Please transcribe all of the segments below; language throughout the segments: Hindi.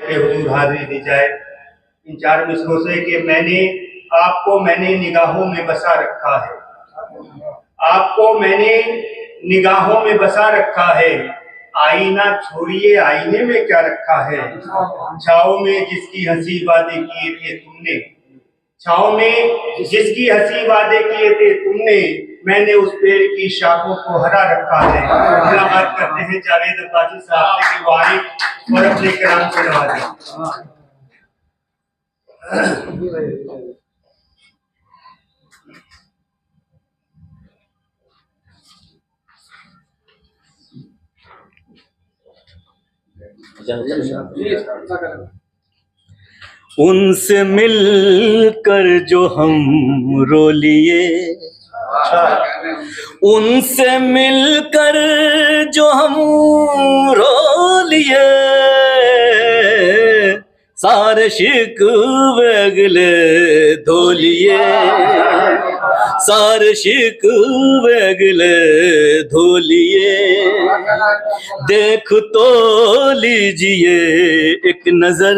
के हुजूर हाजिरी दी जाए। इन 4 मिसरों से कि मैंने निगाहों में बसा रखा है, आपको मैंने निगाहों में बसा रखा है। आईना छोड़िए, आईने में क्या रखा है। छाँव में जिसकी हंसी वादे किए थे तुमने, छाँव में जिसकी हंसी वादे किए थे तुमने, मैंने उस पेड़ की शाखों को हरा रखा है। बात करते हैं जावेद अब्बासी साहब से कि वारिक और अपने कराम से नवाजें। उनसे मिलकर जो हम रो लिए, उनसे मिलकर जो हम रो लिए, सारे शिकवे गिले धो लिए, सारे शिकवे गिले धो लिए। देख तो लीजिए एक नजर,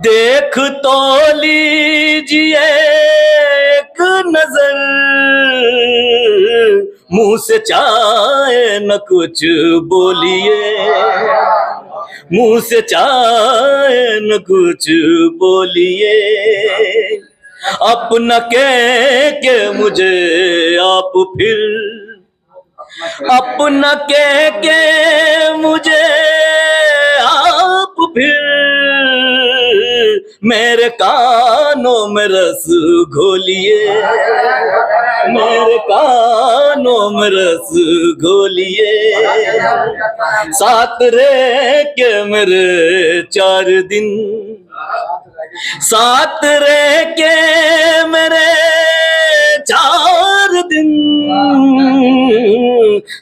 देख तो लीजिए एक नजर, मुंह से चाहे न कुछ बोलिए, मुंह से चाहे न कुछ बोलिए। अपना कह के मुझे आप फिर, अपना कह के मुझे आप फिर, मेरे कानों में रस घोलिए, मेरे कानों में रस घोलिए। साथ रह के मेरे 4 दिन, साथ रह के मेरे 4 दिन,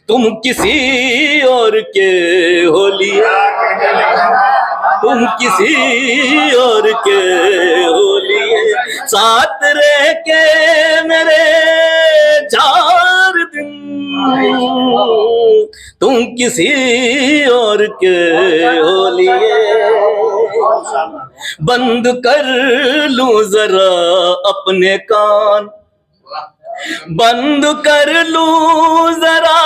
तुम किसी और के हो लिए, तुम किसी और के हो लिए। साथ रह के मेरे 4 दिन, तुम किसी और के हो लिए। बंद कर लूं जरा अपने कान, बंद कर लूं जरा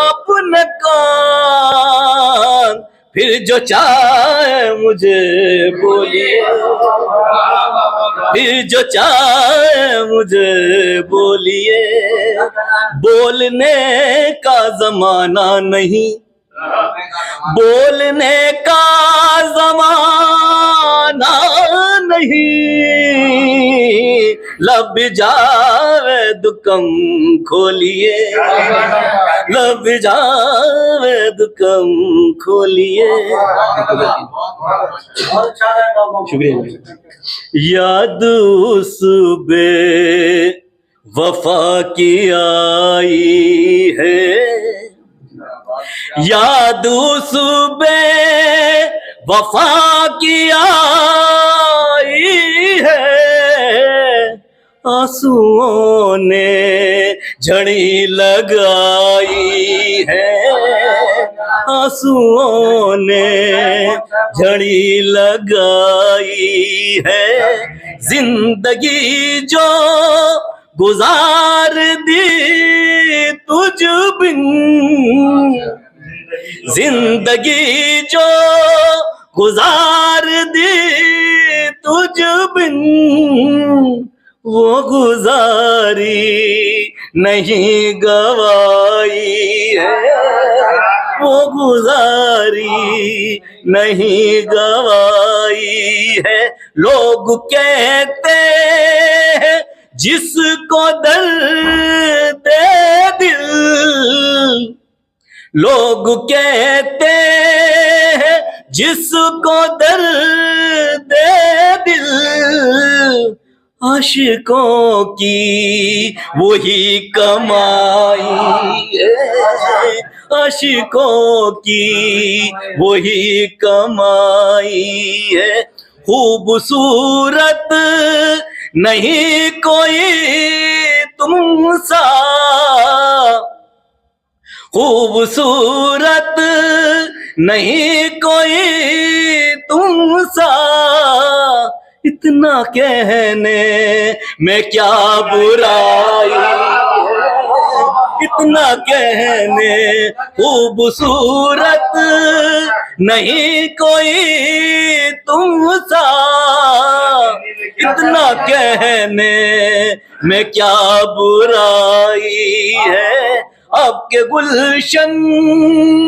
अपने कान, फिर जो चाहे मुझे बोलिए, फिर जो चाहे मुझे बोलिए। बोलने का जमाना नहीं, बोलने का जमाना नहीं, लब जावेद कम खोलिए, लब जावेद कम खोलिए। शुक्रिया। याद उस वफा की आई है, याद उस वफा की आई है, आंसुओं ने झड़ी लगाई है, आंसुओं ने झड़ी लगाई है। जिंदगी जो गुजार दी तुझ बिन, जिंदगी जो गुजार दी तुझ बिन, वो गुजारी नहीं गवाई है, वो गुजारी नहीं गवाई है। लोग कहते हैं जिसको दर्द दे दिल, लोग कहते हैं जिसको दर्द दे दिल, आशिकों की वही कमाई है, आशिकों की वही कमाई है। खूबसूरत नहीं कोई तुमसा, खूबसूरत नहीं कोई तुम सा, इतना कहने में क्या बुराई, इतना कहने खूबसूरत नहीं कोई तुम सा, इतना कहने में क्या बुराई है। आपके गुलशन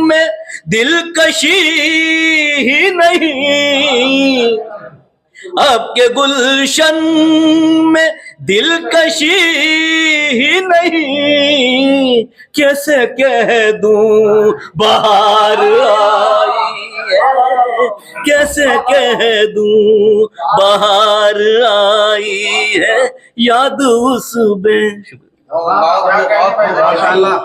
में दिलकशी ही नहीं, आपके गुलशन में दिलकशी ही नहीं, कैसे कह दूं बहार आई है, कैसे कह दूं बहार आई है, याद उस बे माशाल्लाह।